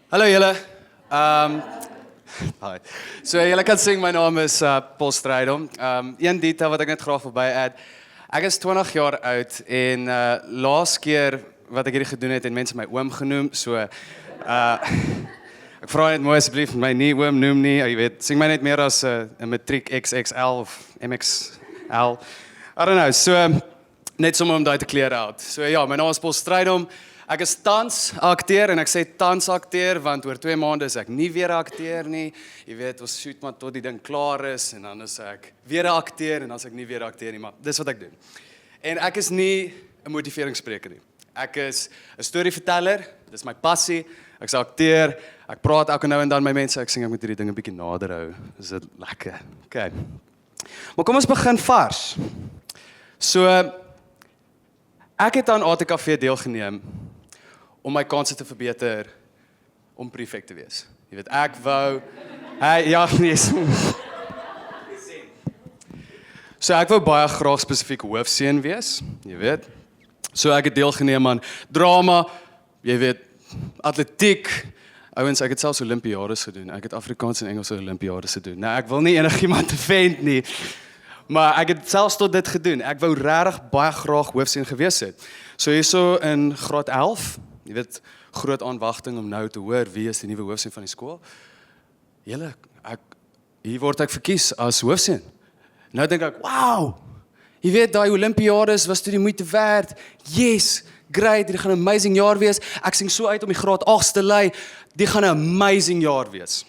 Hallo julle. Hi. So julle kan sien my naam is Paul Strydom. Een detail wat ek net graag verby add. Ek is 20 jaar oud en laas keer wat ek hierdie gedoen het mense my oom genoem. So ek vra net mooi asseblief my nie oom noem nie. Jy weet, sien my net meer as 'n matriek XXL of MXL. I don't know. So net sommer om daai te clear out. So ja, my naam is Paul Strydom. Ek is tans akteur en ek sê tans akteur want oor 2 maande is ek nie weer 'n akteur nie. Jy weet, ons shoot maar tot die ding klaar is en dan is ek weer 'n akteur en dan is ek nie weer 'n akteur nie, maar dis wat ek doen. En ek is nie 'n motiveringsspreker nie. Ek is 'n storieverteller, dis my passie. Ek's 'n akteur. Ek praat elke nou en dan met mense. Ek sê ek moet hierdie ding 'n bietjie nader hou. Is dit lekker? Okay. Maar kom ons begin vars. So ek het aan ATKV deelgeneem om my kanse te verbeter om prefek te wees. Jy weet, ek wou So ek wou baie graag spesifiek hoofseun wees, jy weet. So ek het deelgeneem aan drama, jy weet, atletiek. Ouens, ek het selfs Olimpiades gedoen. Ek het Afrikaans en Engels Olimpiades gedoen. Nou, ek wil nie enigiemand offend nie, maar ek het selfs tot dit gedoen. Ek wou regtig baie graag hoofseun gewees het. So hierso in graad 11, jy weet, groot aanwagting om nou te hoor wie is die nuwe hoofseun van die skool. Julle, hier word ek verkies as hoofseun. Nou dink ek, wow, jy weet, daai Olimpiades was toe die moeite werd. Yes, great, dit gaan 'n amazing jaar wees. Ek sien so uit om die graad 8s te lei. Dit gaan 'n amazing jaar wees.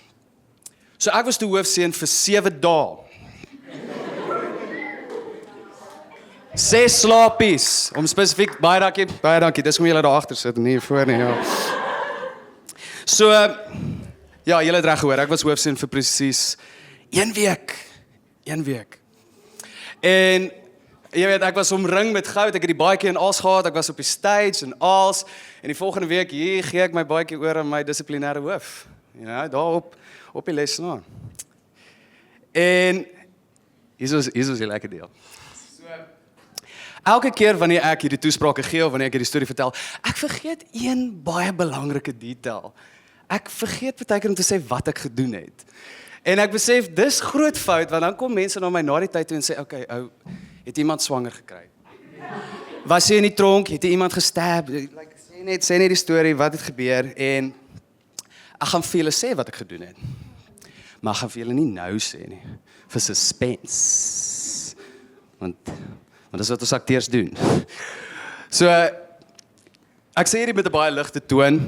So ek was toe hoofseun vir 7 dae. 6 slapies, om spesifiek, baie dankie, dis hoe julle daar agter sit, nie voor nie, ja. So, ja, julle het reg gehoor, ek was hoofseun vir presies 1 week. 1 week. En, jy weet, ek was omring met goud, ek het die baadjie en als gehad, ek was op die stage en als, en die volgende week, hier gee ek my baadjie oor aan my dissiplinêre hoof. You know, daar op die lesenaar. En, hier is die lekker deel. Elke keer wanneer ek hierdie toesprake gee of wanneer ek hierdie storie vertel, ek vergeet een baie belangrike detail. Ek vergeet baie keer om te sê wat ek gedoen het. En ek besef, dis groot fout, want dan kom mense na my na die tyd toe en sê, okay, ou, het iemand swanger gekry? Was jy in die tronk? Het jy iemand gestab? Like, sê net die storie, wat het gebeur, en ek gaan vir julle sê wat ek gedoen het. Maar ek gaan vir julle nie nou sê nie, vir suspense. Want dis wat ons akteurs doen. So, ek sê hierdie met 'n baie ligte toon,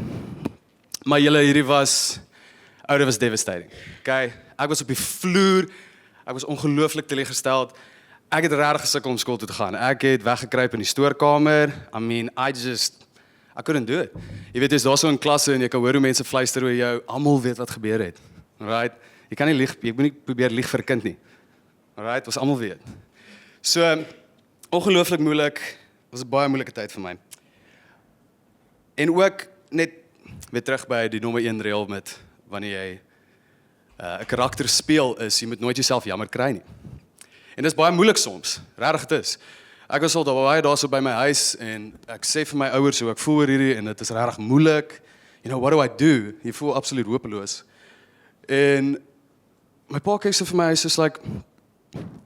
maar hierdie was devastating. Okay, ek was op die vloer, ek was ongelooflik teleurgesteld. Ek het regtig gesukkel om skool toe te gaan. Ek het weggekruip in die stoorkamer. I couldn't do it. Jy weet, daar so in klasse en jy kan hoor hoe mense fluister oor jou, almal weet wat gebeur het. Alright? Jy kan nie lieg, jy moet nie probeer lieg vir 'n kind nie. Alright, ons almal weet. So, ongelooflik moeilik, was 'n baie moeilike tyd vir my. En ook net weer terug by die nommer 1 reël met wanneer jy 'n karakter speel is, jy moet nooit jouself jammer kry nie. En dis baie moeilik soms, regtig dit is. Ek was al daarso by my huis en ek sê vir my ouers hoe ek voel oor hierdie en dit is regtig moeilik. You know, what do I do? Jy voel absoluut hopeloos. En my pa kyk so vir my, hy sê like,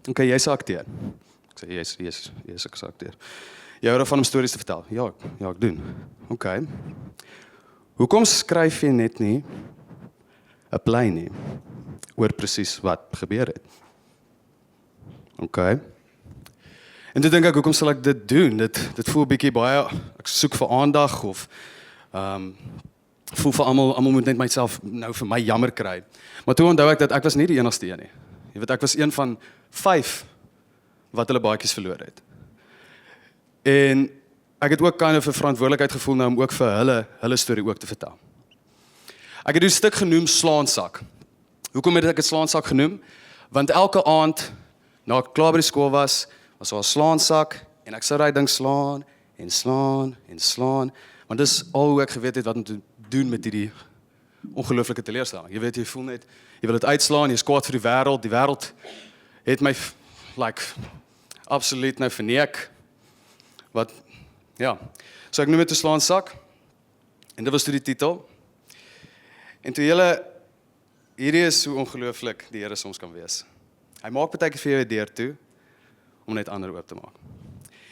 okay, jy's 'n akteur. Ek sê, yes, ek is 'n akteur. Jy hou daarvan om stories te vertel? Ja, ek doen. Okay. Hoekom skryf jy net nie 'n play nie oor presies wat gebeur het? Okay. En toe dink ek, hoekom sal ek dit doen? Dit voel bietjie baie, ek soek vir aandag of voel vir almal moet net myself nou vir my jammer kry. Maar toe onthou ek dat ek was nie die enigste een nie. Jy weet, ek was een van 5 wat hulle baadjies verloor het. En ek het ook kind of 'n verantwoordelikheid gevoel nou om ook vir hulle storie ook te vertel. Ek het die stuk genoem Slaansak. Hoekom het ek dit Slaansak genoem? Want elke aand, na ek klaar by die skool was daar 'n slaansak, en ek sou daai ding slaan, en slaan, en slaan, want dis al hoe ek geweet het wat om te doen met hierdie ongelooflike teleurstelling. Jy weet, jy voel net, jy wil dit uitslaan, jy is kwaad vir die wêreld het my, absoluut nou verneek, so ek noem dit 'n slaansak, en dit was toe die titel, En toe julle, hierdie is hoe ongelooflik die Here soms kan wees. Hy maak baie keer vir jou 'n deur toe, om net ander oop te maak.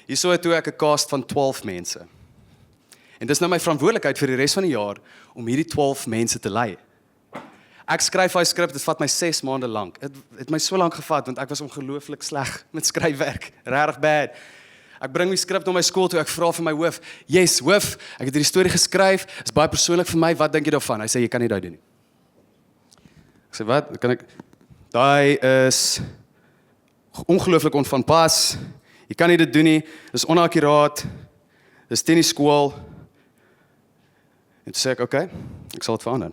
Hierso het toe ek 'n cast van 12 mense. En dis nou my verantwoordelikheid vir die res van die jaar, om hierdie 12 mense te lei. Ek skryf daai skrip, dit vat my 6 maande lank. Dit het my so lank gevat, want ek was ongelooflik sleg met skryfwerk, regtig bad. Ek bring my skrip na my skool toe, ek vra vir my hoof, yes, hoof, ek het hierdie storie geskryf, is baie persoonlik vir my, wat dink jy daarvan? Hy sê, jy kan nie daai doen nie. Ek sê, wat? Kan ek? Daai is ongelooflik onvanpas, jy kan nie dit doen nie, dis onakkuraat, dis teen die skool. En toe sê ek, okay, ek sal dit verander.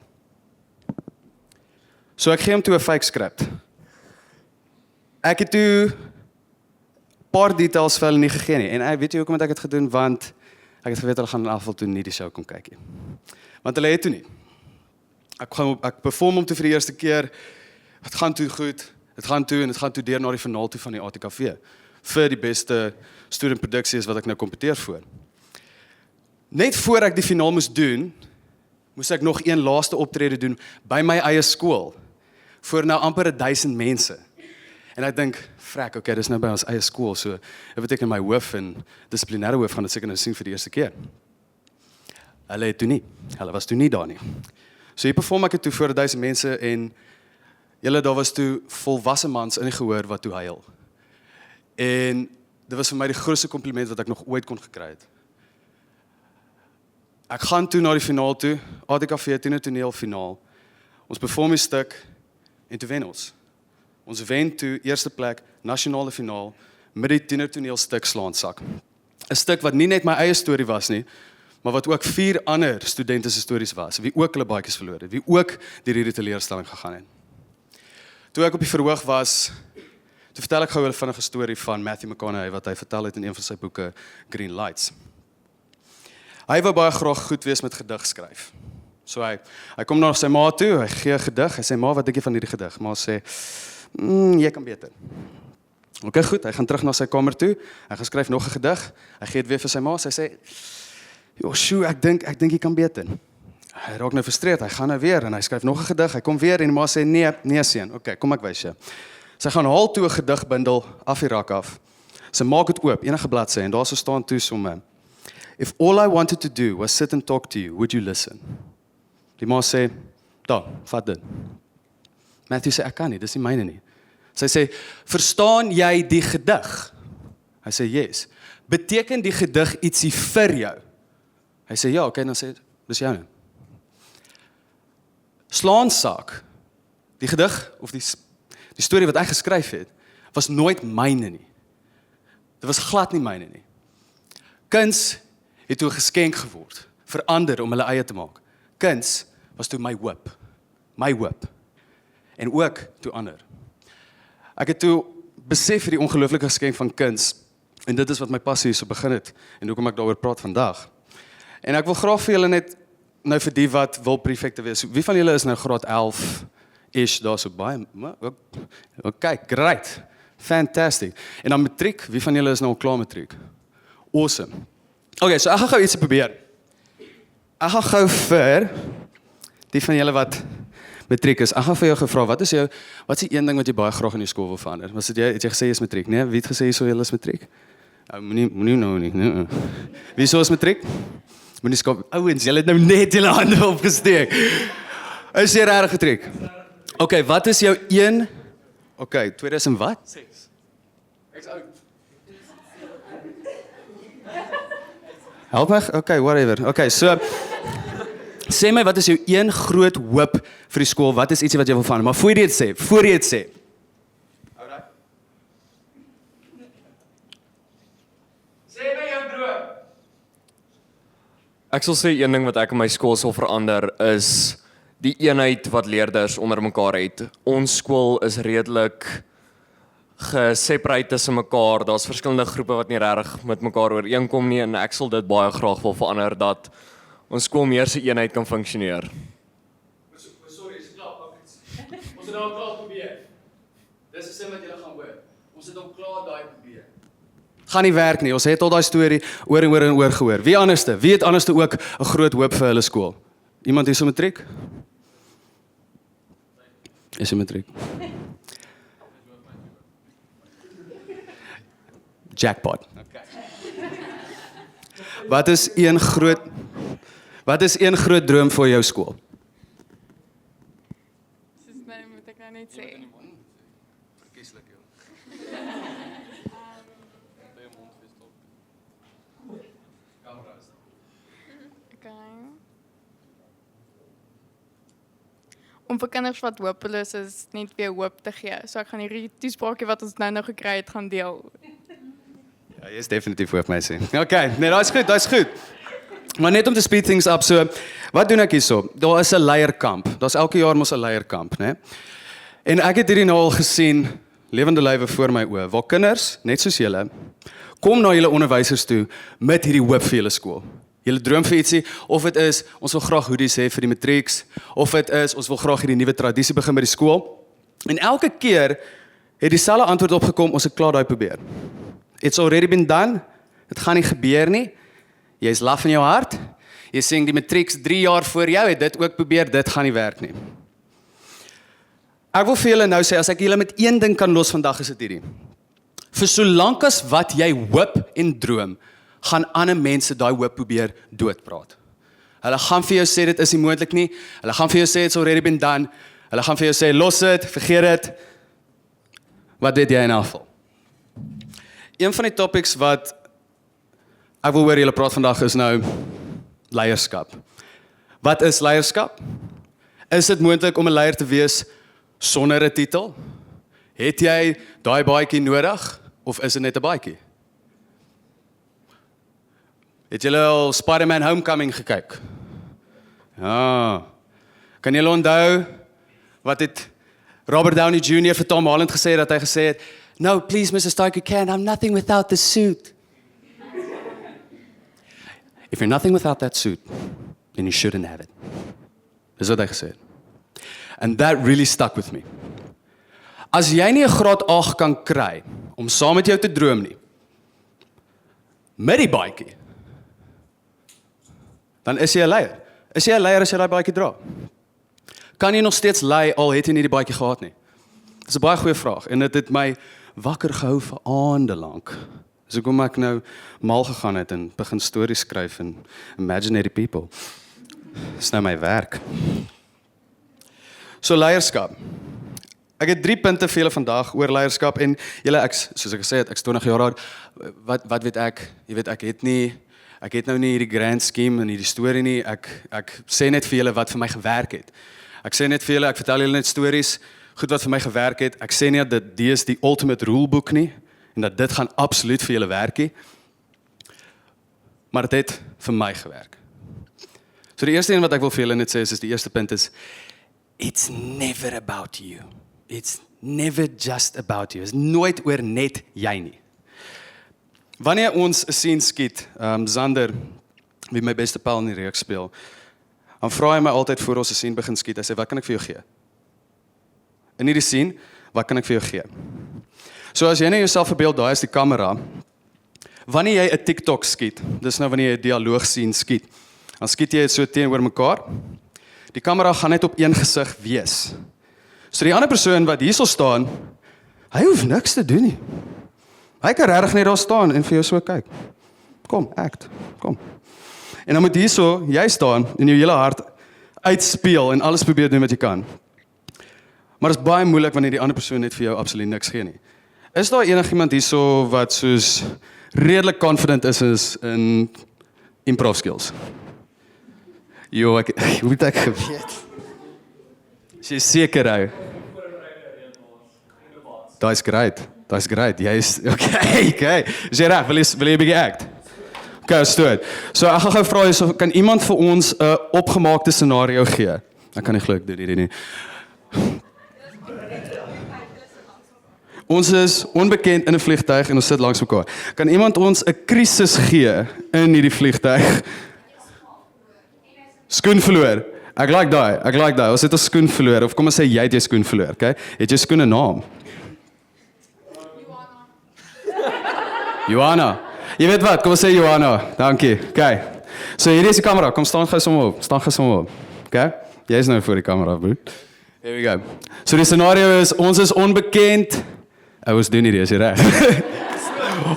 So ek gee hom toe 'n fake script. Ek het toe paar details vir hulle nie gegee nie. En weet jy hoekom het ek dit gedoen? Want ek het geweet hulle gaan in afval toe nie die show kom kyk nie. Want hulle het toe nie. Ek perform hom toe vir die eerste keer. Het gaan toe goed. Dit gaan toe deur na die finaal toe van die ATKV. Vir die beste studentproduksie is wat ek nou kompeteer voor. Net voor ek die finaal moes doen, moes ek nog een laaste optrede doen by my eie skool. Voor nou amper 1000 mense. En ek dink, frek, okay, dis nou by ons eie skool, so dit beteken my hoof en dissiplinêre hoof gaan dit seker nou sien vir die eerste keer. Hulle het toe nie. Hulle was toe nie daar nie. So hier perform ek het toe voor 1000 mense en daar was toe volwasse mans in die gehoor wat toe huil. En dit was vir my die grootste kompliment wat ek nog ooit kon gekry het. Ek gaan toe na die finaal toe, ATKV toneel finaal. Ons perform die stuk en toe wen ons. Ons wen toe eerste plek, nasionale finaal, met die toneelstuk Slaansak. 'n Stuk wat nie net my eie storie was nie, maar wat ook 4 ander studente se stories was, wie ook hulle baadjies verloor het, wie ook deur hierdie teleurstelling gegaan het. Toe ek op die verhoog was, toe vertel ek gou 'n vinnige storie van Matthew McConaughey, wat hy vertel het in een van sy boeke, Green Lights. Hy wou baie graag goed wees met gedig skryf. So hy kom na sy ma toe, hy gee 'n gedig, hy sê, ma, wat dink jy van hierdie gedig? Ma sê, jy kan beter. Okay, goed, hy gaan terug na sy kamer toe, hy gaan skryf nog 'n gedig, hy gee dit weer vir sy ma, sy sê, Joshua, ek dink jy kan beter. Hy raak nou frustreerd, hy gaan nou weer, en hy skryf nog 'n gedig, hy kom weer, en die ma sê, nee seun, okay, kom ek wys jou. Sy gaan haal toe 'n gedigbundel af die rak af, sy maak dit oop, enige bladsy, en daar so staan toe somme, if all I wanted to do was sit and talk to you, would you listen? Die ma sê, vat dit. Matthew sê, ek kan nie, dis nie myne nie. Sy sê, verstaan jy die gedig? Hy sê, yes. Beteken die gedig ietsie vir jou? Hy sê, ja, okay, dan sê, dis jou nou. Slaansak, die gedig, of die storie wat ek geskryf het, was nooit myne nie. Dit was glad nie myne nie. Kuns het toe 'n geskenk geword, vir ander om hulle eie te maak. Kuns was toe my hoop. En ook toe ander. Ek het toe besef vir die ongelooflike geskenk van kuns, en dit is wat my passie so begin het, en hoekom ek daaroor praat vandag. En ek wil graag vir julle net, nou vir die wat wil prefekte wees, wie van julle is nou graad 11-ish, daar so baie, okay, great, fantastic. En dan matriek, wie van julle is nou al klaar matriek? Awesome. Okay, so ek gaan gou iets probeer. Ek gaan gou vir die van julle wat matriek is. Ek gaan vir jou gevra, wat is die een ding wat jy baie graag in jou skool wil verander? Het jy gesê jy is matriek? Nee, wie het gesê jy is matriek? Moenie nou nie. Nee. Wie is matriek? Moenie skop. Ouens, julle het nou net julle hande opgesteek. Is jy regtig matriek? Okay, wat is jou een? Okay, 2000 wat? 6. Ek's oud. Help my? Okay, whatever. Okay, so sê my, wat is jou een groot hoop vir die skool? Wat is ietsie wat jy wil verander? Maar voor jy dit sê. Alright. Sê my jou droom. Ek sal sê een ding wat ek in my skool sal verander is die eenheid wat leerders onder mekaar het. Ons skool is redelik geseparate tussen mekaar. Daar's verskillende groepe wat nie regtig met mekaar ooreenkom nie, en ek sal dit baie graag wil verander dat ons skool meer se eenheid kan funksioneer. Sorry, is klaar. Ons het al klaar probeer. Dis 'n sin wat julle gaan hoor. Ons het al klaar daai probeer. Gaan nie werk nie. Ons het al daai storie oor en oor gehoor. Wie het anderste ook 'n groot hoop vir hulle skool? Iemand hier so matriek? Is 'n matriek. Jackpot. Okay. Wat is een groot droom vir jou skool? Soos nou moet ek nou net sê. Verkieslik jou. Okay. Om vir kinders wat hopeloos is net weer hoop te gee. So ek gaan hierdie toespraakie wat ons nou gekry het gaan deel. Ja, jy is definitief hoef my sê. Okay, nee, daai's goed. Maar net om te speed things up, so wat doen ek hierso? Daar is 'n leierkamp. Daar's elke jaar mos 'n leierkamp, né? En ek het hierdie nou al gesien, lewende lywe voor my oë, waar kinders, net soos julle, kom na julle onderwysers toe met hierdie hoop vir julle skool. Julle droom vir ietsie, of dit is ons wil graag hoodies hê vir die matrieks, of dit is ons wil graag hierdie nuwe tradisie begin by die skool. En elke keer het dieselfde antwoord opgekom, ons het klaar daai probeer. It's already been done. Dit gaan nie gebeur nie. Jy's laf in jou hart. Jy sê die matrieks 3 jaar voor jou het dit ook probeer, dit gaan nie werk nie. Ek wil vir julle nou sê, as ek julle met een ding kan los vandag, is dit hierdie. Vir solank as wat jy hoop en droom, gaan ander mense daai hoop probeer doodpraat. Hulle gaan vir jou sê dit is nie moontlik nie. Hulle gaan vir jou sê it's already been done. Hulle gaan vir jou sê los dit, vergeet dit. Wat weet jy in elk geval? Een van die topics wat ek wil hoor julle praat vandag is nou leierskap. Wat is leierskap? Is dit moontlik om 'n leier te wees sonder 'n titel? Het jy daai baadjie nodig of is dit net 'n baadjie? Het julle al Spider-Man Homecoming gekyk? Ja. Kan julle onthou wat het Robert Downey Jr. vir Tom Holland gesê dat hy gesê het, "No, please Mr. Stark, you can't. I'm nothing without the suit." If you're nothing without that suit, then you shouldn't have it. Dis wat hy gesê het. And that really stuck with me. As jy nie 'n graad 8 kan kry om saam met jou te droom nie, met die baadjie, dan is jy 'n leier. Is jy 'n leier as jy daai baadjie dra? Kan jy nog steeds lei al het jy nie die baadjie gehad nie? Dis 'n baie goeie vraag en dit het my wakker gehou vir aande lank. So kom ek nou mal gegaan het en begin stories skryf en imaginary people. Dis nou my werk. So leierskap. Ek het 3 punte vir julle vandag oor leierskap en julle ek soos ek gesê het, ek's 20 jaar oud. Wat weet ek? Jy weet ek het nou nie hierdie grand scheme en hierdie storie nie. Ek sê net vir julle wat vir my gewerk het. Ek sê net vir julle, ek vertel julle net stories, goed wat vir my gewerk het. Ek sê nie dat dit is die ultimate rulebook nie en dat dit gaan absoluut vir julle werk nie. Maar dit het vir my gewerk. So die eerste een wat ek wil vir julle net sê is die eerste punt is it's never about you. It's never just about you. It's nooit oor net jy nie. Wanneer ons 'n scene skiet, Zander, wie my beste pel in die reeks speel, dan vra hy my altyd voor ons 'n scene begin skiet, hy sê, wat kan ek vir jou gee? In hierdie scene, wat kan ek vir jou gee? So as jy nou jouself verbeel, daai is die kamera, wanneer jy 'n TikTok skiet, dis nou wanneer jy 'n dialoog scene skiet, dan skiet jy dit so teenoor mekaar, die kamera gaan net op een gesig wees. So die ander persoon wat hierso staan, hy hoef niks te doen nie. Hy kan regtig net daar staan en vir jou so kyk. Kom, act, kom. En dan moet hierso, jy staan en jou hele hart uitspeel en alles probeer doen wat jy kan. Maar dit is baie moeilik wanneer die ander persoon net vir jou absoluut niks gee nie. Is daar enigiemand hierso wat soos redelik confident is in improv skills? Jo, hoe het ek geweet? Is jy seker hou? Daai's great. Jy is okay. Is jy reg? Wil jy 'n bietjie act? Okay, stoot. So ek gaan gou vra so kan iemand vir ons 'n opgemaakte scenario gee? Ek kan nie glo ek doen hierdie nie. Ons is onbekend in 'n vliegtuig en ons sit langs mekaar. Kan iemand ons 'n krisis gee in hierdie vliegtuig? Skoen verloor. Ek like daai. Ons het 'n skoen verloor of kom ons sê jy het jou skoen verloor, okay? Het jou skoen 'n naam? Johanna. Jy weet wat, kom ons sê Johanna. Dankie. Okay. So hierdie is die kamera. Kom staan gou sommer op. Okay? Jy is nou voor die kamera, broer. Here we go. So die scenario is, ons is onbekend. Ons doen hierdie, is jy reg?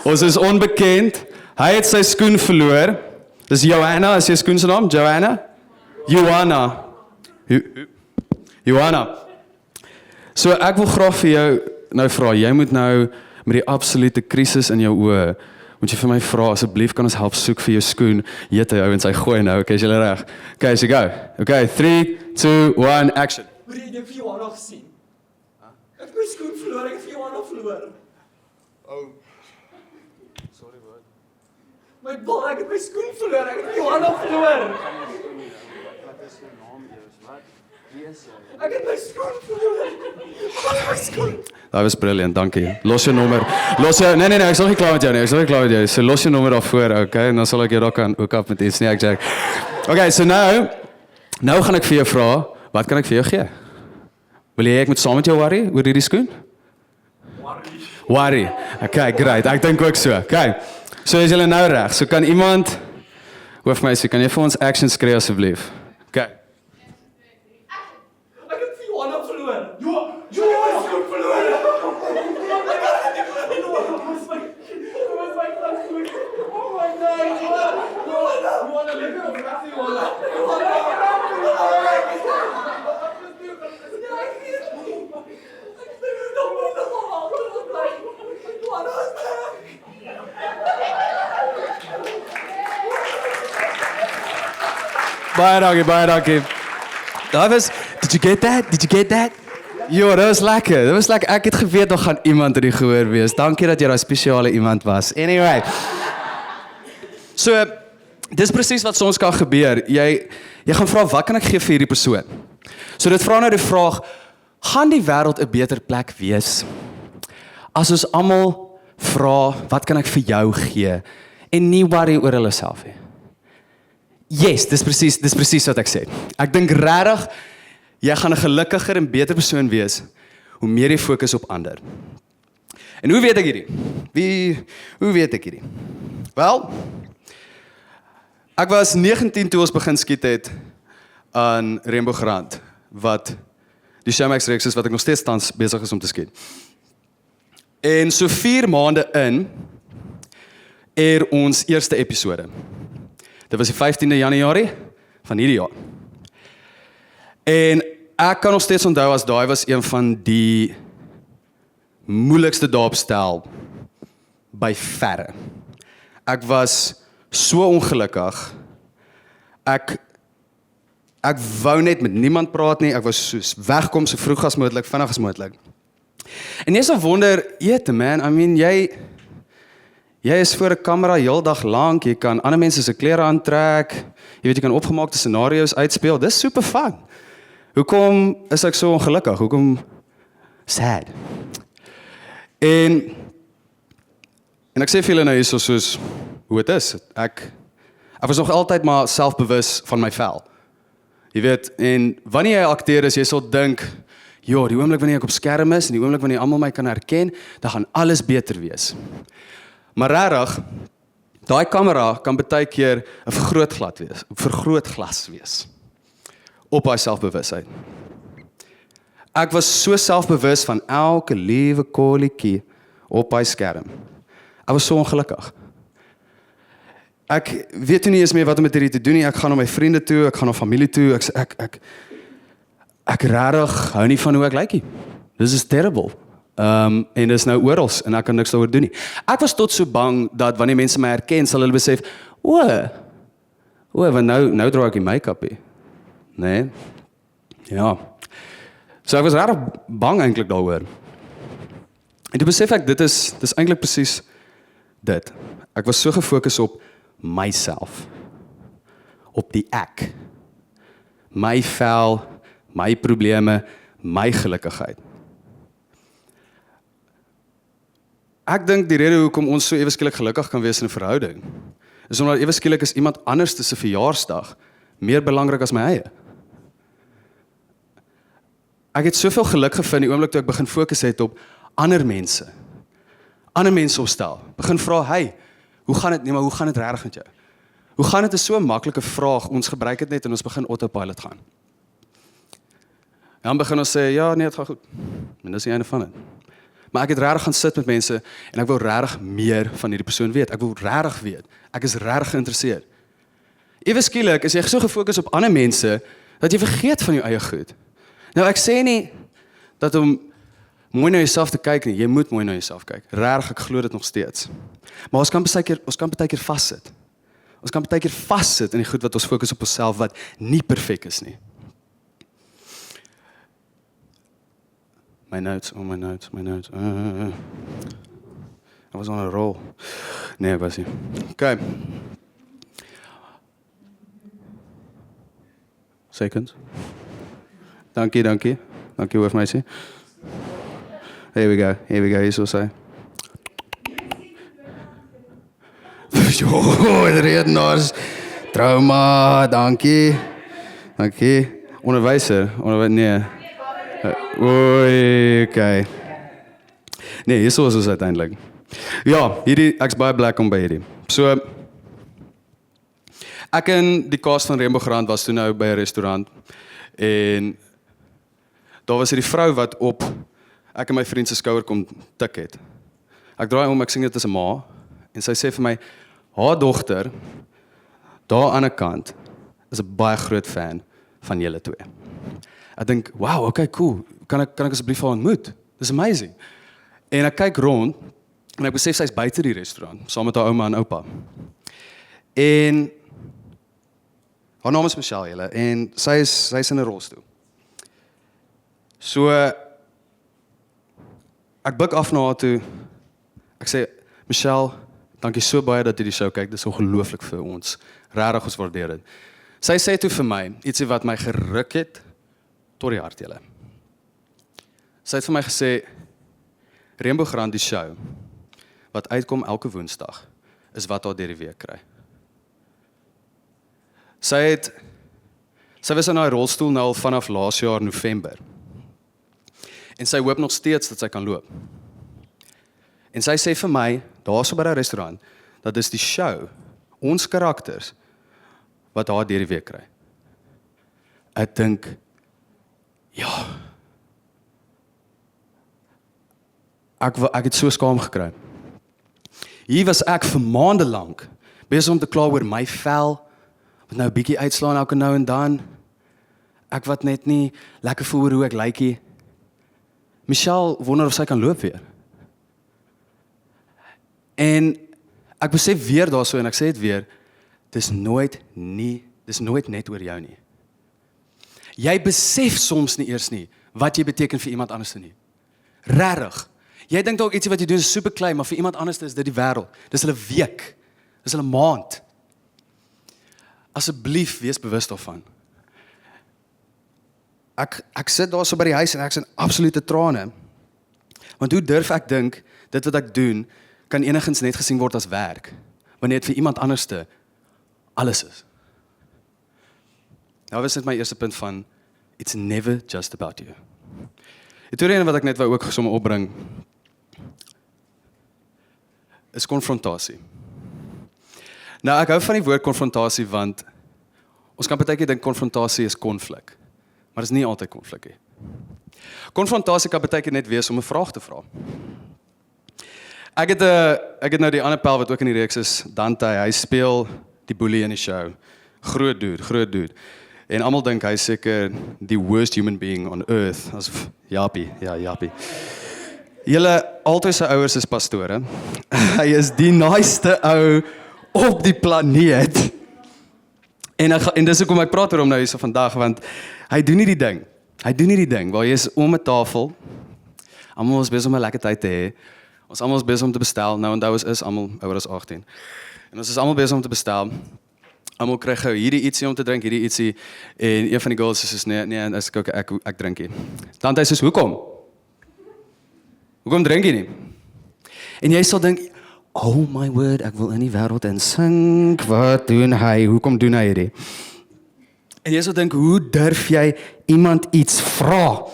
Ons is onbekend. Hy het sy skoen verloor. Dis Johanna, is jou skoen se naam? Johanna? Johanna. So ek wil graag vir jou nou vra, jy moet nou met die absolute krisis in jou oë, moet jy vir my vra, asseblief kan ons help soek vir jou skoen, jette ou en sy gooi nou, okay, is julle reg? Okay, so go. Okay, 3, 2, 1, action. Hoe het jy vir Johanna gesien? Ek het my skoen verloor, ek het vir Johanna verloor. Sorry, wat? My bal, ek het my skoen verloor, ek het vir Johanna verloor. Wat is jou naam eers? Wat? Wie is jy? Ek het my skoen verloor. Wat is my skoen? Dat was brilliant, dankie. Los jou nommer. Nee, ek is nog nie klaar met jou nie. So los jou nommer daarvoor, okay? En dan sal ek jou daar kan ook af met iets nie, ek sê. Okay, so nou gaan ek vir jou vra, wat kan ek vir jou gee? Wil jy ek moet saam met jou worry oor hierdie skoen? Worry. Okay, great. Ek dink ook so. Okay. So is julle nou reg. So kan iemand hoofmeisie, kan jy vir ons action skree asseblief? Okay. Ek het vir Johanna verloor. Johanna my skoen verloor. Johanna, lekker op weg, Johanna. Baie dankie. Did you get that? Jo, dat was lekker. Ek het geweet nog gaan iemand in die gehoor wees. Dankie dat jy daai spesiale iemand was. Anyway. So, dis presies wat soms kan gebeur. Jy gaan vra, wat kan ek gee vir hierdie persoon? So dit vra nou die vraag, gaan die wêreld 'n beter plek wees? As ons almal vra, wat kan ek vir jou gee? En nie worry oor hulle self nie. Yes, dis presies wat ek sê. Ek dink regtig jy gaan 'n gelukkiger en beter persoon wees hoe meer jy fokus op ander. En hoe weet ek hierdie? Hoe weet ek hierdie? Wel, ek was 19 toe ons begin skiet het aan Rainbow Grand, wat die Showmax reeks is wat ek nog steeds tans besig is om te skiet. En so 4 maande in ons eerste episode. Dit was die 15de Januarie van hierdie jaar. En ek kan nog steeds onthou as daai was een van die moeilikste dae op stel by verre. Ek was so ongelukkig. Ek wou net met niemand praat nie. Ek was soos wegkom so vroeg as moontlik, vinnig as moontlik. En jy sal wonder, man, I mean, jy is voor 'n kamera heeldag lank, jy kan ander mense se klere aantrek, jy weet jy kan opgemaakte scenario's uitspeel. Dis super fun. Hoekom is ek so ongelukkig? Hoekom sad? En ek sê vir julle nou hierso soos hoe dit is. Ek was nog altyd maar selfbewus van my vel. Jy weet, en wanneer jy akteer is, jy sal dink, ja, die oomblik wanneer ek op skerm is en die oomblik wanneer almal my kan herken, dan gaan alles beter wees. Maar regtig, daai kamera kan baie keer 'n vergrootglas wees op haar selfbewusheid. Ek was so selfbewus van elke liewe kolletjie op haar skerm. Ek was so ongelukkig. Ek weet nie eens meer wat om met hierdie te doen nie. Ek gaan na my vriende toe, ek gaan na familie toe. Ek regtig hou nie van hoe ek lyk nie. This is terrible. En dis nou orals en ek kan niks daaroor doen nie. Ek was tot so bang dat wanneer mense my herken, sal hulle besef, want nou dra ek die make-up hier. Nee. Ja. So ek was regtig bang eintlik daaroor. En toe besef ek, dis eintlik presies dit. Ek was so gefokus op myself. Op die ek. My vel, my probleme, my gelukkigheid. Ek dink die rede hoekom ons so ewe skielik gelukkig kan wees in 'n verhouding, is omdat ewe skielik is iemand anders se verjaarsdag meer belangrik as my eie. Ek het soveel geluk gevind die oomblik toe ek begin fokus het op ander mense. Ander mense opstel. Begin vra, hey, hoe gaan dit? Nee, maar hoe gaan dit regtig met jou? Hoe gaan dit is so 'n maklike vraag. Ons gebruik dit net en ons begin autopilot gaan. Dan begin ons sê, ja, nee, het gaan goed. En dis die einde van dit. Maar ek het regtig gaan sit met mense en ek wil regtig meer van hierdie persoon weet. Ek wil regtig weet. Ek is regtig geïnteresseerd. Ewe skielik is jy so gefokus op ander mense dat jy vergeet van jou eie goed. Nou ek sê nie dat om mooi na jouself te kyk nie, jy moet mooi na jouself kyk. Regtig, ek glo dit nog steeds. Maar ons kan baie keer vassit. Ons kan baie keer vassit in die goed wat ons fokus op onsself wat nie perfek is nie. My notes. I was on a roll. Nee, ek was nie. Okay. Seconds. Dankie. Dankie, hoofmeisie. Here we go, hier so sê. Jo, redenaars. Trauma, dankie. Onderwyser, nee. Oei, okay. Nee, hier so is ons uiteindelik. Ja, ek's baie bly om by hierdie. So, ek en die cast van Rainbow Grand was toe nou by 'n restaurant en daar was hierdie vrou wat op ek en my vriend se skouer kom tik het. Ek draai om, ek sien dit is 'n ma en sy sê vir my, haar dogter daar aan die ander kant is 'n baie groot fan van julle twee. Ek dink, wow, okay, cool. Kan ek asseblief haar ontmoet? Dis amazing. En ek kyk rond en ek besef sy's buite die restaurant saam met haar ouma en oupa. En haar naam is Michelle julle en sy's in 'n rolstoel. So ek buig af na haar toe. Ek sê, Michelle, dankie so baie dat jy die show kyk. Dit is ongelooflik vir ons. Regtig, ons waardeer dit. Sy sê toe vir my ietsie wat my geruk het tot die hart julle. Sy het vir my gesê, Rainbow Grand die show wat uitkom elke Woensdag is wat haar deur die week kry. Sy was in haar rolstoel nou al vanaf laas jaar November. En sy hoop nog steeds dat sy kan loop. En sy sê vir my, daar so by die restaurant, dat is die show, ons karakters, wat haar deur die week kry. Ek dink, ja, ek het so skaam gekry. Hier was ek vir maande lank, besig om te kla oor my vel, wat nou 'n bietjie uitslaan elke nou en dan. Ek wat net nie lekker voel oor hoe ek lykie. Michelle wonder of sy kan loop weer. En ek besef weer daarso en ek sê dit weer, dis nooit net oor jou nie. Jy besef soms nie eers nie wat jy beteken vir iemand anders nie. Regtig. Jy dink dalk ietsie wat jy doen is super klein, maar vir iemand anders is dit die wêreld. Dis hulle week. Dis hulle maand. Asseblief wees bewus daarvan. Ek sit daar so by die huis en ek sien absolute trane. Want hoe durf ek dink, dit wat ek doen, kan enigins net gesien word as werk, wanneer dit vir iemand anderste alles is. Nou was dit my eerste punt van, it's never just about you. Die tweede ene wat ek net wou ook sommer opbring, is konfrontasie. Nou ek hou van die woord konfrontasie, want ons kan partykeer dink konfrontasie is konflik. Maar dit is nie altyd konflik nie. Konfrontasie kan partykeer net wees om 'n vraag te vra. Ek het nou die ander pel wat ook in die reeks is, Dante, hy speel die boelie in die show. Groot dude. En almal dink hy is seker die worst human being on earth. As Jappie. Julle altyd sy ouers is pastore. Hy is die naaste ou op die planeet. En dis hoekom ek praat oor hom nou hierso vandag, want hy doen nie die ding, waar jy is om 'n tafel, almal is besig om 'n lekker tyd te hê, ons almal is besig om te bestel, nou onthou ons is almal ouer as 18, en ons is almal besig om te bestel, almal kry gou hierdie ietsie om te drink, hierdie ietsie, en een van die girls sê, nee, ek drink nie. Dan hy sê, hoekom drink jy nie? En jy sal dink, oh my word, ek wil in die wêreld insink, wat doen hy, hoekom doen hy hierdie? En jy sal dink, hoe durf jy iemand iets vra?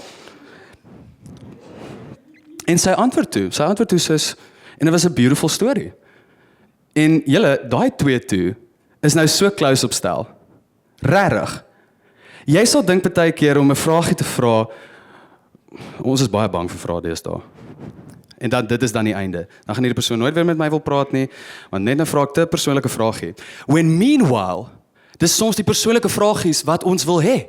En sy antwoord toe soos, en dit was 'n beautiful story. En julle, daai twee toe, is nou so close op stel. Regtig. Jy sal dink baie keer om 'n vraagie te vra. Ons is baie bang vir vrae deesdae. En dan dit is dan die einde. Dan gaan hierdie persoon nooit weer met my wil praat nie, want net nou vra ek te persoonlike vraagie. When meanwhile, dis soms die persoonlike vragies wat ons wil hê.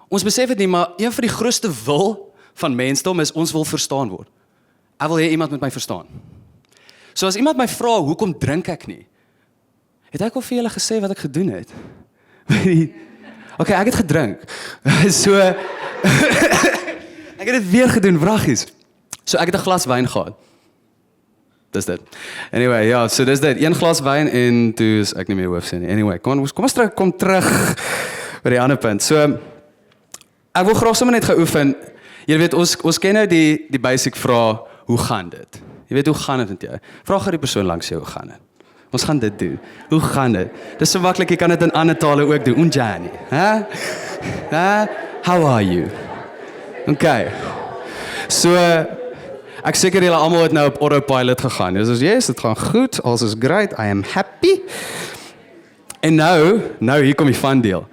Ons besef dit nie, maar een van die grootste wil van mensdom is ons wil verstaan word. Ek wil hê iemand moet my verstaan. So as iemand my vra hoekom drink ek nie, het ek al vir julle gesê wat ek gedoen het. Okay, ek het gedrink. So ek het dit weer gedoen, wraggies. So ek het 'n glas wyn gehad. Dis dit. Anyway, ja, so dis dit. 1 glas wyn en toe is ek nie meer hoef sê nie. Anyway, kom ons terug by die ander punt. So ek wil graag sommer net geoefen. Jy weet ons ken nou die basic vraag, hoe gaan dit? Jy weet hoe gaan dit met jou? Vra gou die persoon langs jou hoe gaan dit? Ons gaan dit doen. Hoe gaan dit? Dis so maklik, jy kan dit in ander tale ook doen. Unjani, hè? How are you? Okay. So ek seker julle almal het nou op autopilot gegaan. Dis yes, dit gaan goed. Alles is great. I am happy. En nou hier kom die fun deel.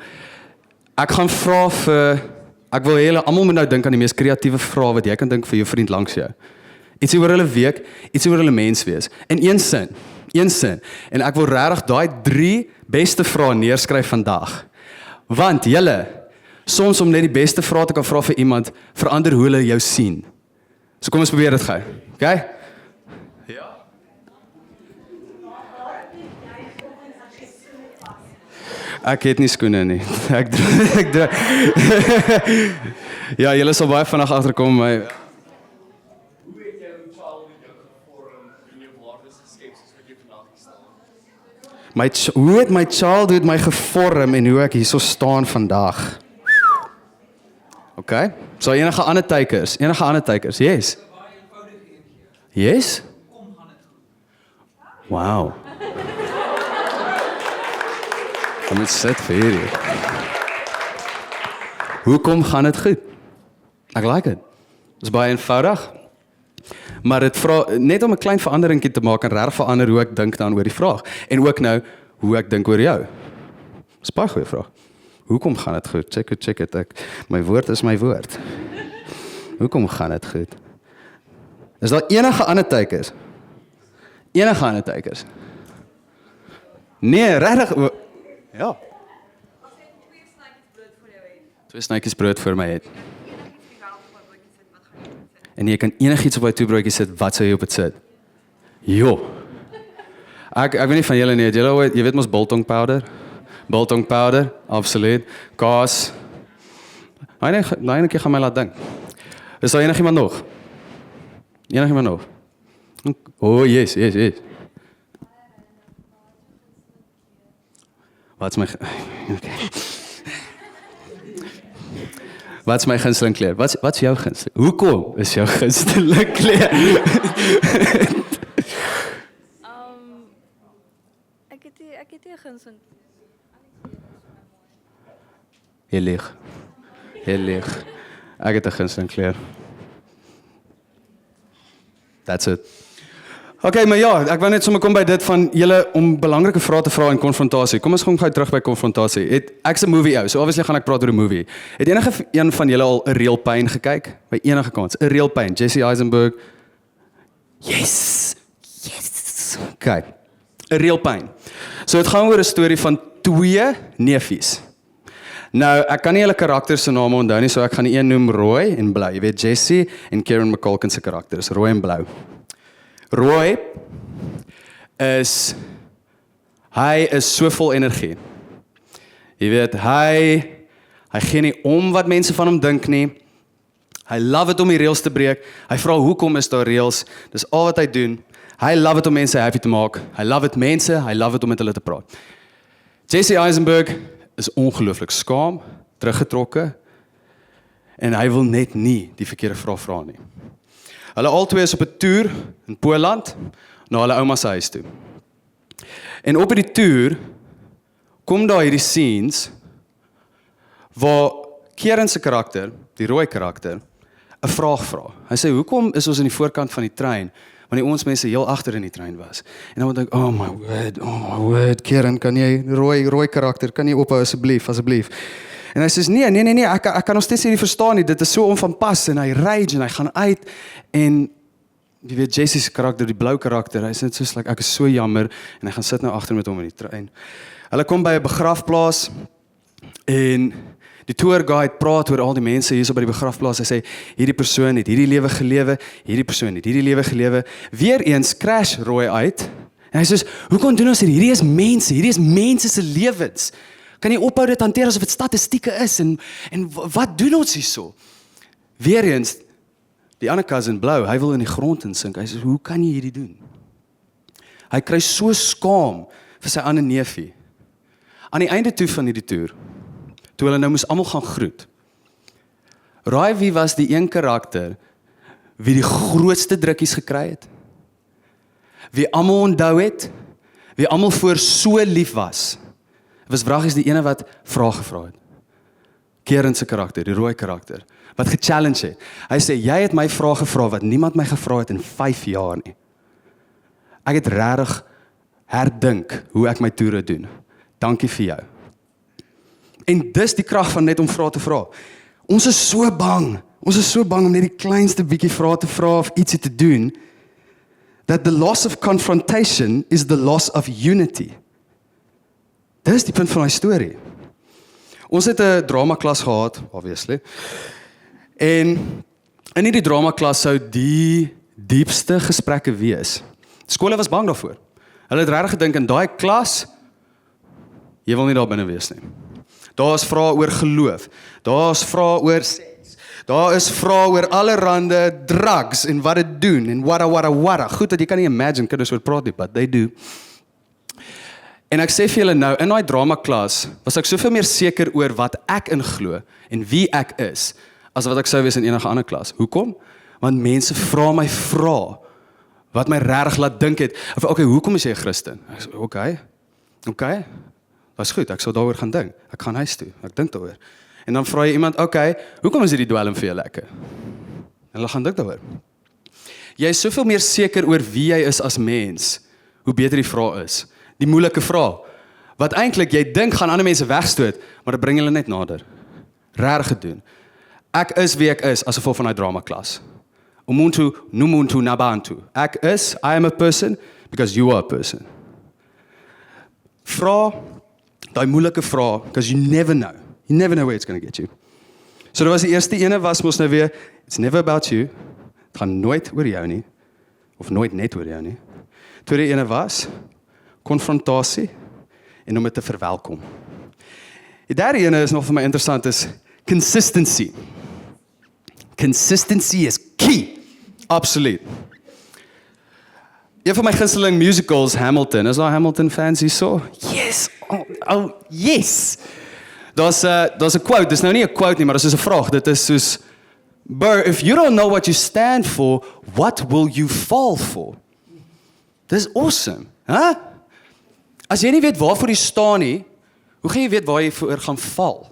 Ek gaan vra ek wil julle almal moet nou dink aan die mees kreatiewe vrae wat jy kan dink vir jou vriend langs jou. Ietsie oor hulle week, ietsie oor hulle mens wees. In een sin. En ek wil regtig daai 3 beste vrae neerskryf vandag. Want julle, soms om net die beste vrae te kan vra vir iemand, verander hoe hulle jou sien. So kom ons probeer dit gou. Okay? Ja. Ek het nie skoene nie. Ek dra. Ja, julle sal baie vinnig agterkom my. Hoe het jou childhood jou gevorm en jou waardes geskep soos wat jy vandag staan? Hoe het my childhood my gevorm en hoe ek hierso staan vandag? Okay. So enige ander teikers? Yes. Yes? Wow. Kom eens sit vir hierdie. Hoekom gaan dit goed? Ek like dit. Dit is baie eenvoudig. Maar dit vra net om 'n klein veranderingkie te maak en regtig verander hoe ek dink dan oor die vraag en ook nou hoe ek dink oor jou. Dis 'n baie goeie vraag. Hoekom gaan dit goed? Check it. My woord is my woord. Hoekom gaan dit goed? Is daar enige ander teikers? Nee, regtig. Ja. As jy 2 snytjies brood voor jou het. 2 snytjies brood voor my het. Enigiets op die wêreld op 'n broodjie sit, wat gaan jy op sit? En jy kan enigiets op daai 2 broodjies sit, wat sou jy op dit sit? Jo. Ek weet nie van julle nie, het julle ooit, jy weet mos biltong powder? Biltong powder, absoluut. Kaas. Nou een keer gaan my laat dink. Is daar enigiemand nog? Oh, yes. Wat is my gunsteling kleur? Wat's jou gunsteling? Hoekom is jou gunsteling kleur? Ek het nie 'n gunsteling. Jy lieg. Ek het 'n gunsteling kleur. That's it. Okay, maar ja, ek wou net sommer kom by dit van julle om belangrike vrae te vra in konfrontasie. Kom ons gaan gou terug by konfrontasie. Ek's 'n movie ou, so obviously gaan ek praat oor 'n movie. Het enige een van julle al 'n Real Pain gekyk? By enige kans. 'n Real Pain, Jesse Eisenberg. Yes. Okay. 'n Real Pain. So dit gaan oor 'n storie van 2 neefies. Nou, ek kan nie hulle karakters se name onthou nie, so ek gaan die een noem Roy en Blou. Jy weet Jesse en Kieran McCulkin se karakters, Roy en Blou. Roy is so vol energie. Jy weet, hy gee nie om wat mense van hom dink nie. Hy love dit om die reëls te breek. Hy vra hoekom is daar reëls? Dis al wat hy doen. Hy love dit om mense happy te maak. Hy love dit mense, hy love dit om met hulle te praat. Jesse Eisenberg is ongelooflik skaam, teruggetrokke en hy wil net nie die verkeerde vraag vra nie. Hulle albei is op 'n toer in Poland na hulle ouma se huis toe. En op die toer kom daar hierdie scenes waar Kieran se karakter, die Roy karakter, 'n vraag vra. Hy sê, "Hoekom is ons in die voorkant van die trein wanneer ons mense heel agter in die trein was?" En dan dink ek, "Oh my word, Kieran, kan jy Roy karakter, kan jy ophou asseblief?" En hy sê, nee, ek kan nog steeds nie verstaan nie, dit is so onvanpas, en hy rage, en hy gaan uit, en jy weet, Jesse's karakter, die blou karakter, hy sê net soos, ek is so jammer, en hy gaan sit nou agter met hom in die trein. Hulle kom by 'n begrafplaas, en die tourguide praat oor al die mense hier so by die begrafplaas. Hy sê, hierdie persoon het hierdie lewe gelewe, hierdie persoon het hierdie lewe gelewe. Weereens crash Roy uit. En hy sê, hoekom doen ons dit? Hierdie is mense se lewens. Kan jy ophou dit hanteer asof dit statistieke is? En wat doen ons hierso? Weereens, die ander cousin blou, hy wil in die grond insink. Hy sê, hoe kan jy hierdie doen? Hy kry so skaam vir sy ander neefie. Aan die einde toe van hierdie toer, toe hulle nou moes almal gaan groet. Raai wie was die een karakter wie die grootste drukkies gekry het? Wie almal onthou het? Wie almal voor so lief was? Was vragies die ene wat vrae gevra het. Kieran se karakter, die rooi karakter, wat gechallenge het. Hy sê, jy het my vrae gevra wat niemand my gevra het in 5 jaar nie. Ek het regtig herdink hoe ek my toere doen. Dankie vir jou. En dis die krag van net om vrae te vra. Ons is so bang om net die kleinste bietjie vrae te vra of ietsie te doen, that the loss of confrontation is the loss of unity. Dis die punt van my storie. Ons het 'n dramaklas gehad, obviously, en in hierdie dramaklas sou die diepste gesprekke wees. Skole was bang daarvoor. Hulle het regtig gedink in daai klas, jy wil nie daar binne wees nie. Daar is vrae oor geloof, daar is vrae oor seks, daar is vrae oor allerhande drugs en wat dit doen en wada. Goed dat jy kan nie imagine kinders oor praat nie, but they do. En ek sê vir julle nou, in daai dramaklas was ek soveel meer seker oor wat ek inglo en wie ek is, as wat ek sou wees in enige ander klas. Hoekom? Want mense vra my vrae wat my regtig laat dink het. Okay, hoekom is jy 'n Christen? Ek sê, okay. Dat is goed, ek sal daaroor gaan dink. Ek gaan huis toe, ek dink daaroor. En dan vra jy iemand, okay, hoekom is hierdie dwelm vir jou lekker? En hulle gaan dink daaroor. Jy is soveel meer seker oor wie jy is as mens, hoe beter die vraag is. Die moeilike vraag, wat eintlik jy dink gaan ander mense wegstoot, maar dit bring hulle net nader. Regtig gedoen. Ek is wie ek is, as gevolg van die dramaklas. Umuntu, numuntu, nabantu. I am a person, because you are a person. Vra, daai moeilike vraag, because you never know where it's going to get you. So dit was die eerste ene, was mos nou weer, it's never about you, het gaan nooit oor jou nie, of nooit net oor jou nie. Tweede ene was, konfrontasie, en om dit te verwelkom. Die derde ene is nog vir my interessant, is consistency. Consistency is key, absoluut. Een van my gunsteling musicals, Hamilton. Is daar Hamilton fans hier so? Yes! Oh yes! Daar's 'n quote, dis nou nie 'n quote nie, maar dis is 'n vraag. Dit is soos, Burr, if you don't know what you stand for, what will you fall for? Dis awesome, hè? As jy nie weet waarvoor jy staan nie, hoe gaan jy weet waar jy voor gaan val?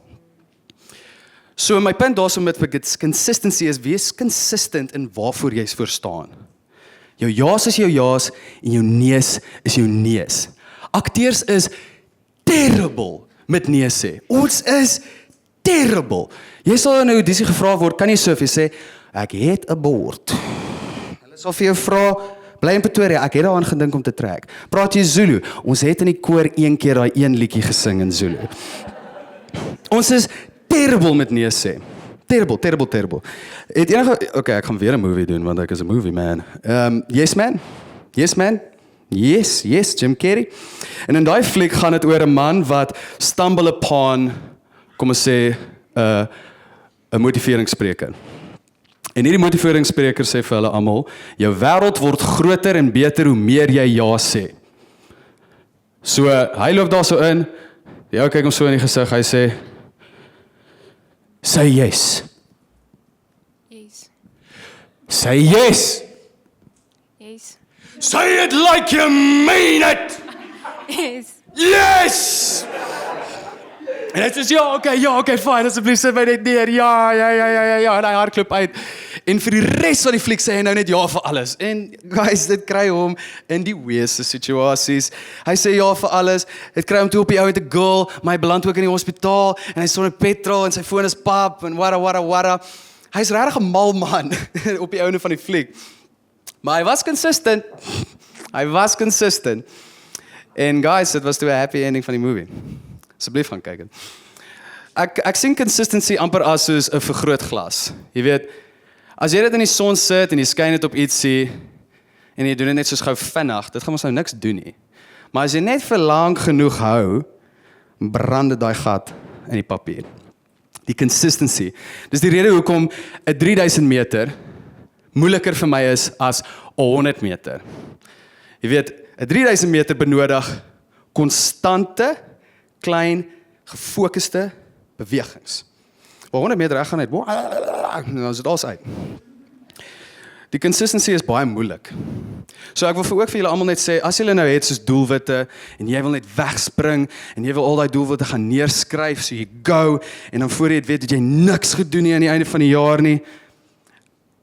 So my punt daarso met consistency is, wees consistent in waarvoor jy voor staan. Jou ja's is jou ja's en jou neus is jou neus. Akteurs is terrible met nee sê. Ons is terrible. Jy sal nou audisie gevra word, kan jy surf, jy sê, ek het 'n bord. Hulle sal vir jou vra, bly in Pretoria, ek het daaraan gedink om te trek. Praat jy Zulu? Ons het in die koor een keer daai een liedjie gesing in Zulu. Ons is terrible met nee sê. Terrible. Het enige, okay, ek gaan weer 'n movie doen, want ek is 'n movie man. Yes man. Yes, Jim Carrey. En in daai fliek gaan dit oor 'n man wat stumble upon, kom ons sê, 'n motiveringsspreker. En hierdie motiveringsspreker sê vir hulle almal, jou wêreld word groter en beter hoe meer jy ja sê. So, hy loop daar so in, die ou kyk hom so in die gesig, hy sê, say yes. Yes. Say yes. Yes. Say it like you mean it. Yes. Yes! En hy sê, ja, okay, fine, asseblief sit my net neer, ja, en hy hardloop uit. En vir die res van die fliek sê hy nou net ja vir alles. En guys, dit kry hom in die weerste situasies. Hy sê ja vir alles. Dit kry hom toe op die ou met 'n girl, maar hy beland ook in die hospitaal en hy sonder petrol en sy foon is pap en wara. Hy's regtig 'n mal man op die einde van die fliek. Maar hy was consistent. Hy was consistent. En guys, dit was toe 'n happy ending van die movie. Asseblief gaan kyk dit. Ek sien consistency amper as soos 'n vergrootglas. Jy weet, as jy dit in die son sit en jy skyn dit op ietsie en jy doen dit net soos gou vinnig, dit gaan ons nou niks doen nie. Maar as jy net vir lank genoeg hou, brand dit daai gat in die papier. Die consistency. Dis die rede hoekom 'n 3000 meter moeiliker vir my is as 'n 100 meter. Jy weet, 'n 3000 meter benodig konstante, klein, gefokuste bewegings. Waar 100 meter ek gaan net, nou is dit alles uit. Die consistency is baie moeilik. So ek wil ook vir julle almal net sê, as julle nou het soos doelwitte en jy wil net wegspring en jy wil al daai doelwitte gaan neerskryf, so jy go en dan voor jy dit weet het jy niks gedoen nie aan die einde van die jaar nie.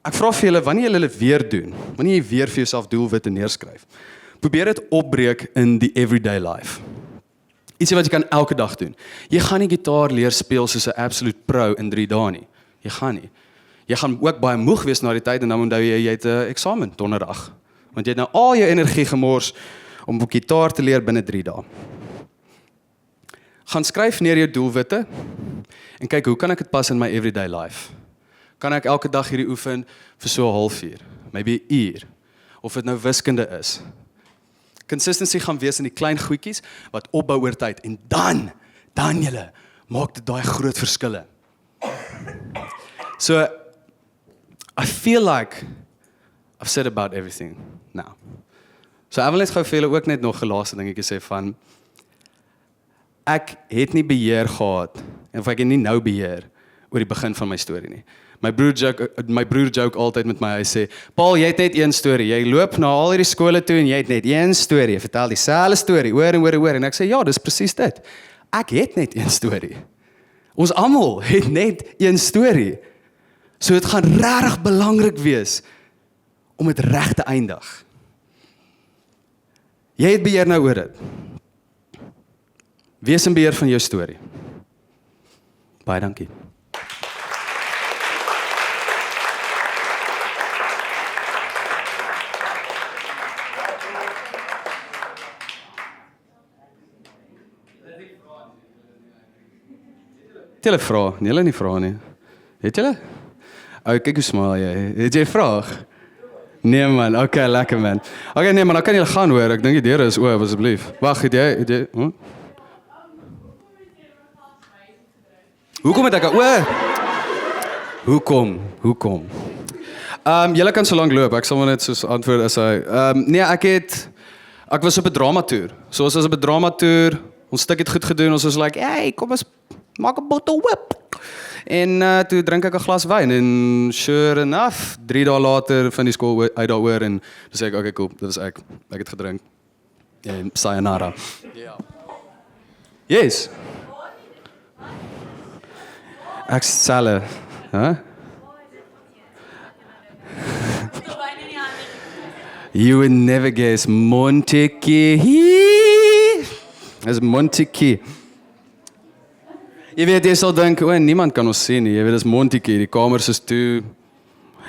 Ek vra vir julle, wanneer julle dit weer doen, wanneer jy weer vir jouself doelwitte neerskryf, probeer dit opbreek in die everyday life. Ietsie wat jy kan elke dag doen. Jy gaan nie gitaar leer speel soos 'n absolute pro in 3 dae nie. Jy gaan nie. Jy gaan ook baie moeg wees na die tyd en dan onthou jy het 'n eksamen donderdag. Want jy het nou al jou energie gemors om op gitaar te leer binne 3 dae. Gaan skryf neer jou doelwitte en kyk hoe kan ek dit pas in my everyday life? Kan ek elke dag hierdie oefen vir so 'n halfuur, maybe 'n uur, of dit nou wiskunde is. Consistency gaan wees in die klein goedjies wat opbou oor tyd en dan julle maak dit daai groot verskille. So I feel like I've said about everything now. So ek wil net gou vir julle ook net nog 'n laaste dingetjie sê van ek het nie beheer gehad en of ek het nie nou beheer oor die begin van my storie nie. My broer joke altyd met my, hy sê, Paul, jy het net een storie, jy loop na al hierdie skole toe en jy het net een storie, jy vertel dieselfde storie, oor en ek sê, ja, dis presies dit. Ek het net een storie. Ons almal het net een storie. So dit gaan regtig belangrik wees om dit reg te eindig. Jy het beheer nou oor dit. Wees in beheer van jou storie. Baie dankie. Het julle vra? Nee, julle nie vra nie. Het julle? Kyk hoe smaal jy. Het jy 'n vraag? Nee man, okay, lekker man. Okay, nee man, dan kan julle gaan hoor. Ek dink die deure is oop, asseblief. Wag, het jy? Hoekom het ek Hoekom? Julle kan so lank loop. Ek sal maar net soos antwoord as hy. Nee, ek was op 'n dramatoer. So ons was op 'n dramatoer. Ons stuk het goed gedoen. Ons was like, "Hey, kom ons maak 'n bottle whip." En toe drink ek 'n glas wyn en sure enough, 3 dae later van die skool uit daaroor en toe sê ek, okay, cool, dit was ek. Ek het gedrink. En sayonara. Ja. Yes. Ek selle, hè? You would never guess Montekey. Dis Montekey. Jy weet, jy sal dink, niemand kan ons sien nie. Jy weet, dis Montekey, die kamers is toe.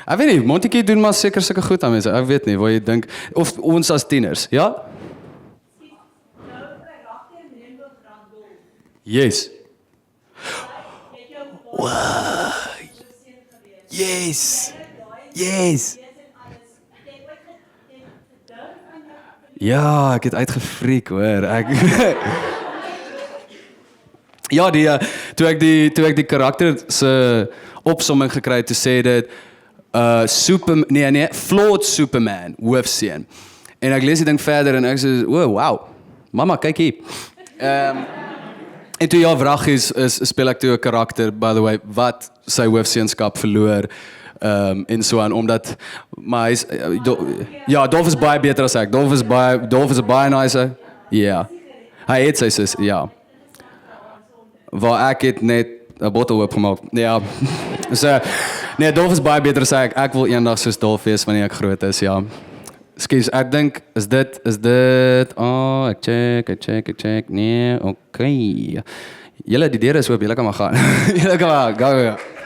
Ek weet nie, Montekey doen maar seker sulke goed aan mense. Ek weet nie, wat jy dink. Of ons as tieners, ja? Yes. Wow. Yes. Yes. Ja, ek het uitgefreak, hoor. Ja, toe ek die karakter se opsomming gekry het, toe sê dit flawed Superman hoofseun. En ek lees die ding verder en ek sê, wow. Mama, kyk hier. En toe ja, Wraggies speel ek toe 'n karakter, by the way, wat sy hoofseunskap verloor. En so aan, omdat maar hy's Dolph is baie beter as ek. Dolph is baie nicer. Ja. Hy het sy sis, ja. Waar ek het net 'n bottle whip gemaak. Ja. So Nee, Dolf is baie beter as ek. Ek wil eendag soos Dolf wees wanneer ek groot is, ja. Ekskuus, ek dink is dit ek check. Nee, okay. Julle die deure is oop, julle kan maar gaan. Julle kan maar go.